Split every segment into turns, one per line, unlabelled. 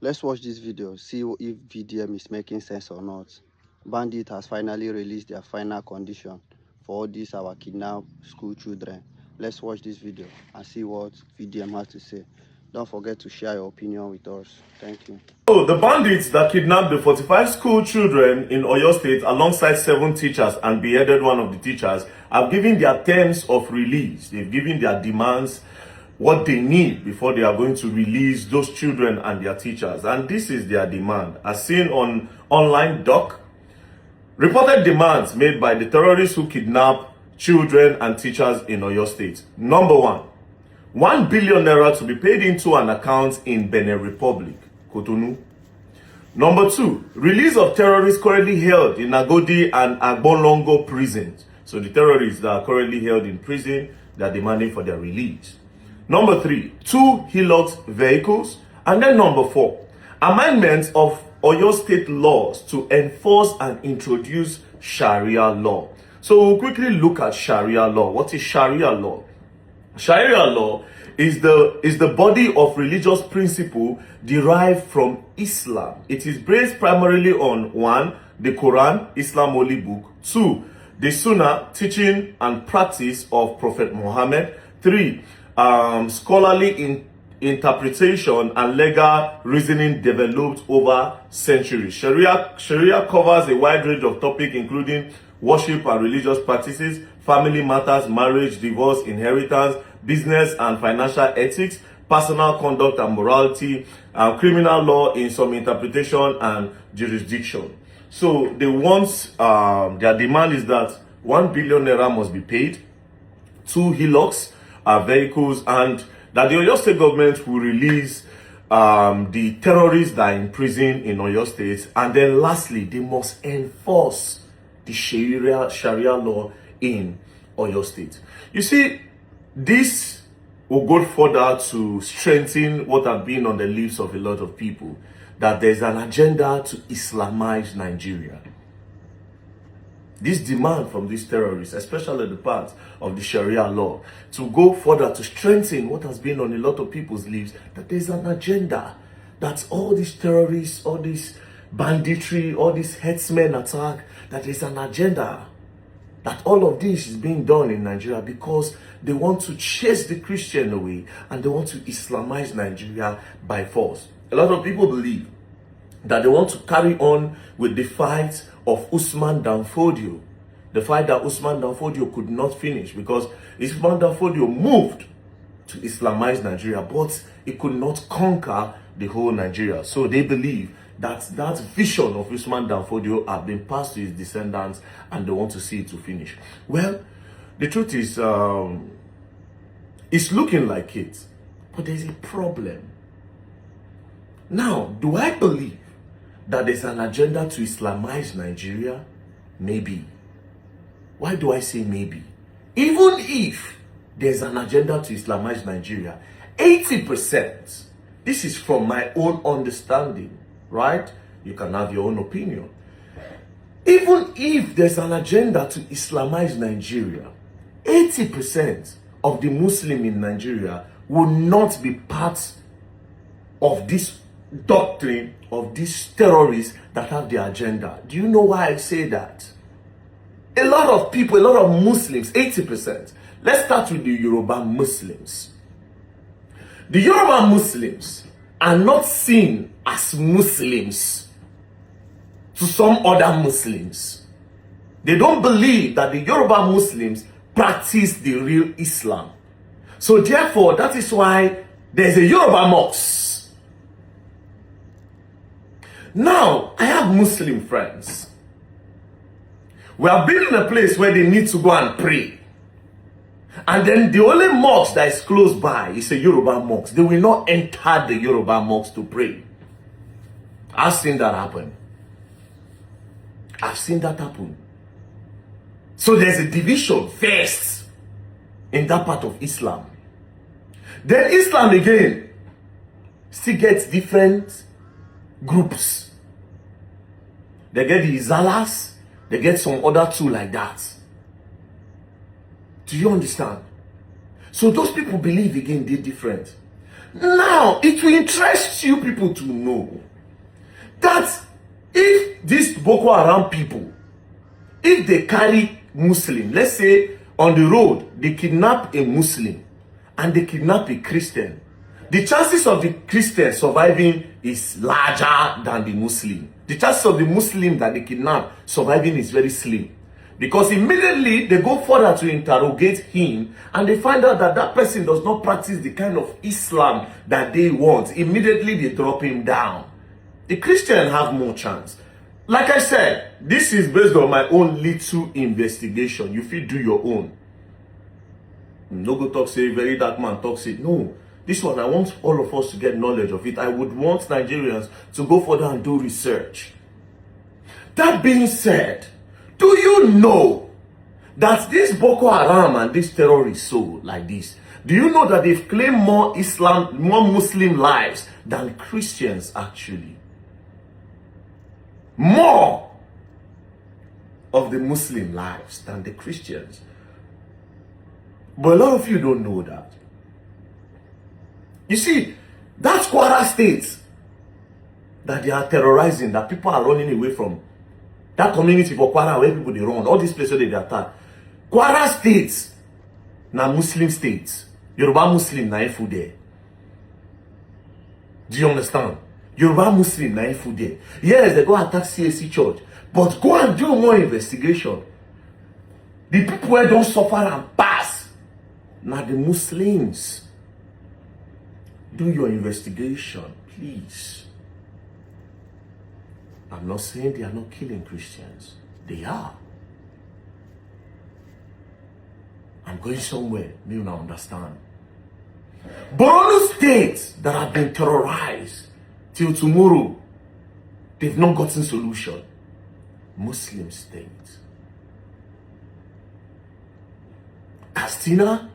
Let's watch this video, see if VDM is making sense or not. Bandit has finally released their final condition for all these our kidnapped school children. Let's watch this video and see what VDM has to say. Don't forget to share your opinion with us. Thank you.
So, the bandits that kidnapped the 45 school children in Oyo State alongside 7 teachers and beheaded one of the teachers have given their terms of release. They've given their demands, what they need before they are going to release those children and their teachers. And this is their demand. As seen on online doc, reported demands made by the terrorists who kidnapped children and teachers in Oyo State. Number 1 billion naira to be paid into an account in Benin Republic, Cotonou. Number 2, release of terrorists currently held in Agodi and Agbolongo prisons. So the terrorists that are currently held in prison, they are demanding for their release. Number 3, 2 Hilux vehicles. And then number 4, amendments of Oyo State laws to enforce and introduce Sharia law. So we'll quickly look at Sharia law. What is Sharia law? Sharia law is the body of religious principle derived from Islam. It is based primarily on 1, the Quran, Islam holy book; 2, the Sunnah, teaching and practice of Prophet Muhammad; 3, scholarly interpretation and legal reasoning developed over centuries. Sharia covers a wide range of topics including worship and religious practices, family matters, marriage, divorce, inheritance, business and financial ethics, personal conduct and morality, criminal law in some interpretation and jurisdiction. So they want, their demand is that 1 billion naira must be paid, 2 Hilux vehicles, and that the Oyo State government will release the terrorists that are in prison in Oyo State. And then lastly, they must enforce the Sharia law in Oyo State. You see, this will go further to strengthen what have been on the lips of a lot of people, that there's an agenda to Islamize Nigeria. This demand from these terrorists, especially the part of the Sharia law, to go further to strengthen what has been on a lot of people's lips, that there's an agenda, that all these terrorists, all this banditry, all this herdsmen attack, that there's an agenda, that all of this is being done in Nigeria because they want to chase the Christian away and they want to Islamize Nigeria by force. A lot of people believe that they want to carry on with the fight of Usman Danfodio, the fight that Usman Danfodio could not finish because Usman Danfodio moved to Islamize Nigeria, but it could not conquer the whole Nigeria. So they believe that that vision of Usman Danfodio have been passed to his descendants and they want to see it to finish. Well, the truth is, it's looking like it, but there's a problem. Now, do I believe that there's an agenda to Islamize Nigeria? Maybe. Why do I say maybe? Even if there's an agenda to Islamize Nigeria, 80%, this is from my own understanding, right? You can have your own opinion. Even if there's an agenda to Islamize Nigeria, 80% of the Muslim in Nigeria will not be part of this doctrine of these terrorists that have the agenda. Do you know why I say that? A lot of people, a lot of Muslims, 80%. Let's start with the Yoruba Muslims. The Yoruba Muslims are not seen as Muslims to some other Muslims. They don't believe that the Yoruba Muslims practice the real Islam. So therefore, that is why there's a Yoruba mosque. Now, I have Muslim friends. We have been in a place where they need to go and pray. And then the only mosque that is close by is a Yoruba mosque. They will not enter the Yoruba mosque to pray. I've seen that happen. I've seen that happen. So there's a division first in that part of Islam. Then Islam again still gets different groups. They get the Izalas, they get some other two like that. Do you understand? So those people believe again they're different. Now, it will interest you people to know that if these Boko Haram people, if they carry Muslim, let's say on the road, they kidnap a Muslim and they kidnap a Christian, the chances of the Christian surviving is larger than the Muslim. The chances of the Muslim that they kidnap surviving is very slim. Because immediately they go further to interrogate him and they find out that that person does not practice the kind of Islam that they want. Immediately they drop him down. The Christian have more chance. Like I said, this is based on my own little investigation. You feel do your own. No go talk say very dark man talk say no. This one I want all of us to get knowledge of it. I would want Nigerians to go further and do research. That being said, do you know that this Boko Haram and this terrorists so like this? Do you know that they've claimed more Muslim lives than Christians actually? More of the Muslim lives than the Christians. But a lot of you don't know that. You see, that's Kwara State that they are terrorizing, that people are running away from. That community for Kwara where people they run, all these places they attack. Kwara State, na Muslim state. Yoruba Muslim na ifu there. Do you understand? Yoruba Muslim na ifu there. Yes, they go attack CAC church, but go and do more investigation. The people who don't suffer and pass, now the Muslims. Do your investigation, please. I'm not saying they are not killing Christians. They are. I'm going somewhere, may you not understand. Borno states that have been terrorized till tomorrow, they've not gotten solution. Muslim states. Katsina,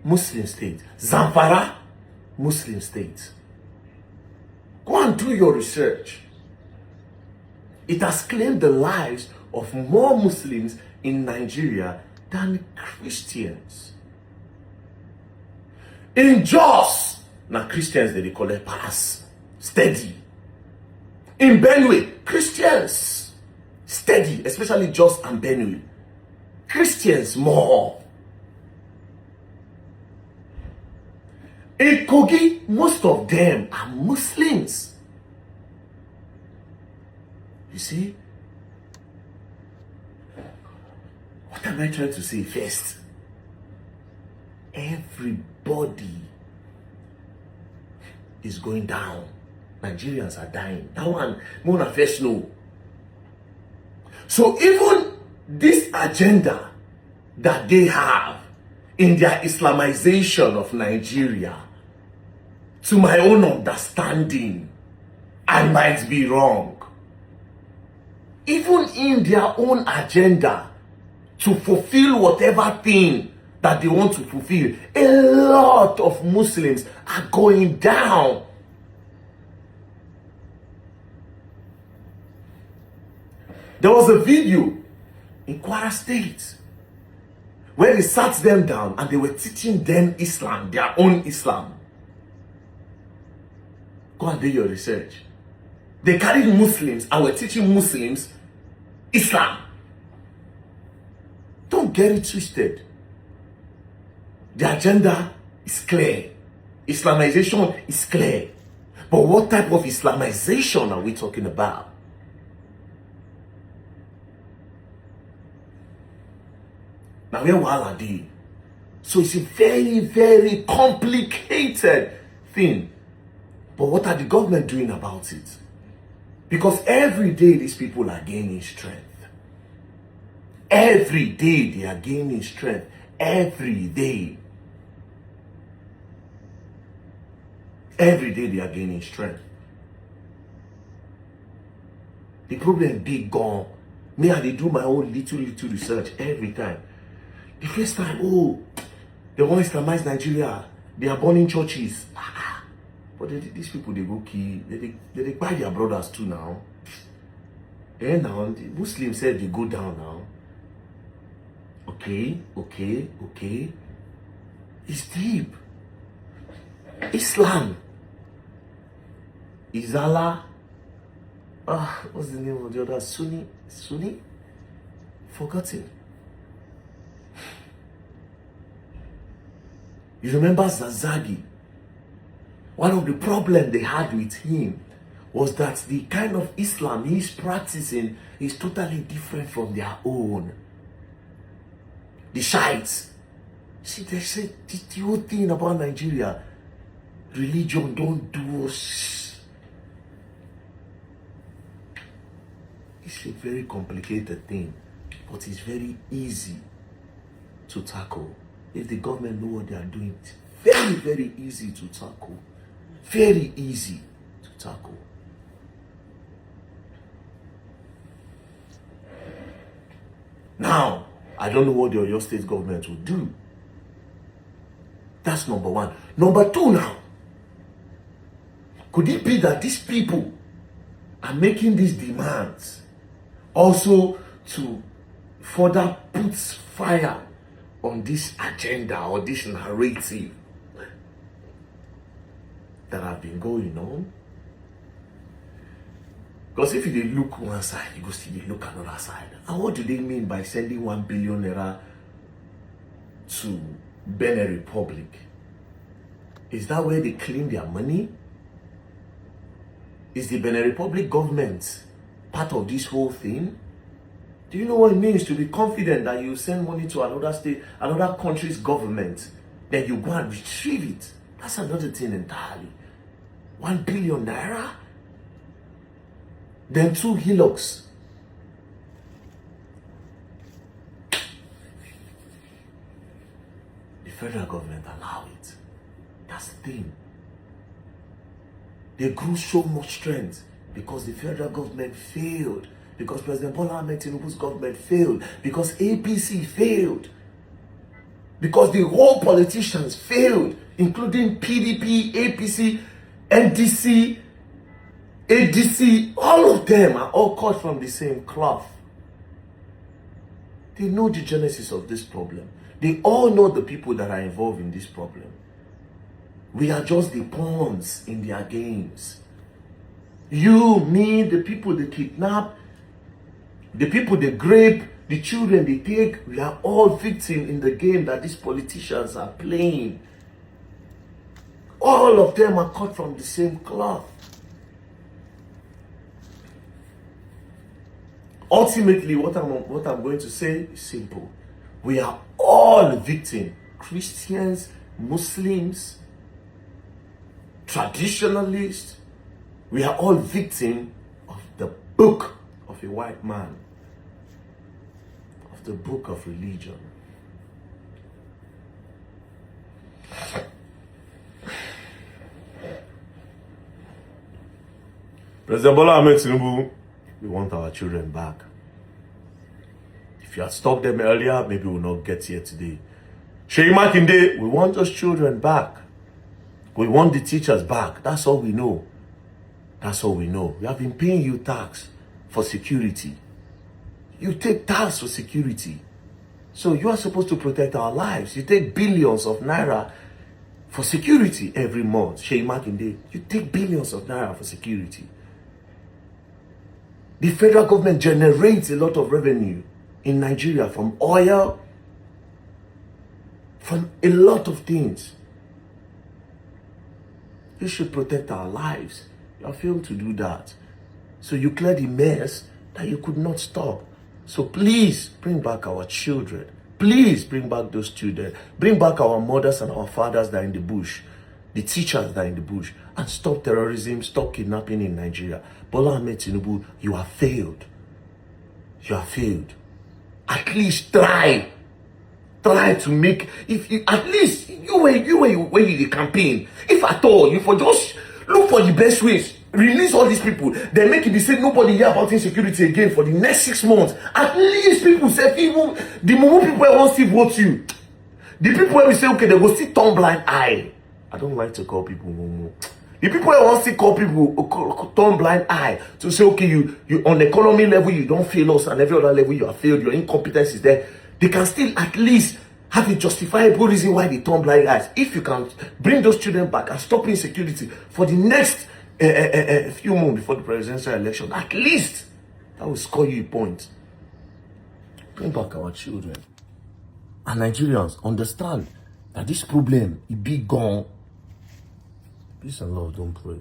Muslim state. Zamfara, Muslim state. Go and do your research. It has claimed the lives of more Muslims in Nigeria than Christians. In Jos, now Christians they collect pass, steady. In Benue, Christians, steady, especially Jos and Benue. Christians more. In Kogi, most of them are Muslims. You see? What am I trying to say first? Everybody is going down. Nigerians are dying. That one, Mona first know. So even this agenda that they have in their Islamization of Nigeria, to my own understanding, I might be wrong. Even in their own agenda to fulfill whatever thing that they want to fulfill, a lot of Muslims are going down. There was a video in Kwara State where they sat them down and they were teaching them Islam, their own Islam. Go and do your research. They carried Muslims and were teaching Muslims Islam. Don't get it twisted. The agenda is clear. Islamization is clear. But what type of Islamization are we talking about? Now where are they? So it's a very, very complicated thing. But what are the government doing about it? Because every day these people are gaining strength. Every day they are gaining strength. Every day. Every day they are gaining strength. The problem big gone. Me and they do my own little research every time. The first time, oh, they want to Islamize Nigeria. They are burning churches. But these people, they go kill. They buy their brothers too now. And now, the Muslims said they go down now. Okay. It's deep. Islam is Allah. What's the name of the other? Sunni? Forgotten. You remember Zazagi? One of the problems they had with him was that the kind of Islam he's practicing is totally different from their own. The Shiites. See, they say the whole thing about Nigeria, religion don't do us. It's a very complicated thing, but it's very easy to tackle. If the government know what they are doing, it's very, very easy to tackle. Very easy to tackle. Now, I don't know what the Oyo State government will do. That's number one. Number two now. Could it be that these people are making these demands also to further put fire on this agenda or this narrative that have been going on? Because if you look one side, you go see they look another side. And what do they mean by sending 1 billion naira to Benin Republic? Is that where they clean their money? Is the Benin Republic government part of this whole thing? Do you know what it means to be confident that you send money to another state, another country's government, then you go and retrieve it? That's another thing entirely. 1 billion naira? Then 2 hillocks. The federal government allow it. That's the thing. They grew so much strength because the federal government failed. Because President Bola Ahmed Tinubu's government failed. Because APC failed. Because the whole politicians failed, including PDP, APC, NDC, ADC, all of them are all cut from the same cloth. They know the genesis of this problem. They all know the people that are involved in this problem. We are just the pawns in their games. You, me, the people they kidnap, the people they grape, the children they take, we are all victims in the game that these politicians are playing. All of them are cut from the same cloth. Ultimately, what I'm going to say is simple. We are all victims. Christians, Muslims, traditionalists. We are all victims of the book of a white man. Of the book of religion. President Bola Ahmed Tinubu, we want our children back. If you had stopped them earlier, maybe we'll not get here today. Sheyi Makinde, we want those children back. We want the teachers back. That's all we know. That's all we know. We have been paying you tax for security. You take tax for security. So you are supposed to protect our lives. You take billions of naira for security every month. Sheyi Makinde, you take billions of naira for security. The federal government generates a lot of revenue in Nigeria from oil, from a lot of things. You should protect our lives. You have failed to do that. So you clear the mess that you could not stop. So please bring back our children. Please bring back those children. Bring back our mothers and our fathers that are in the bush. The teachers that are in the bush. And stop terrorism, stop kidnapping in Nigeria. Bola Ahmed Tinubu, you have failed. You have failed. At least try. Try to make, if you, at least, when you campaign, if at all, you for just look for the best ways, release all these people, then make it be said nobody hear about insecurity again for the next 6 months. At least people say, people, the Mumu people won't still vote you. The people where we say, okay, they go see turn blind eye. I don't like to call people Mumu. The people who want to call people turn blind eye to say, okay, you on the economy level, you don't fail us, and every other level you have failed, your incompetence is there. They can still at least have a justifiable reason why they turn blind eyes. If you can bring those children back and stop insecurity for the next few months before the presidential election, at least that will score you a point. Bring back our children. And Nigerians, understand that this problem is big gone. Peace and love, don't pray.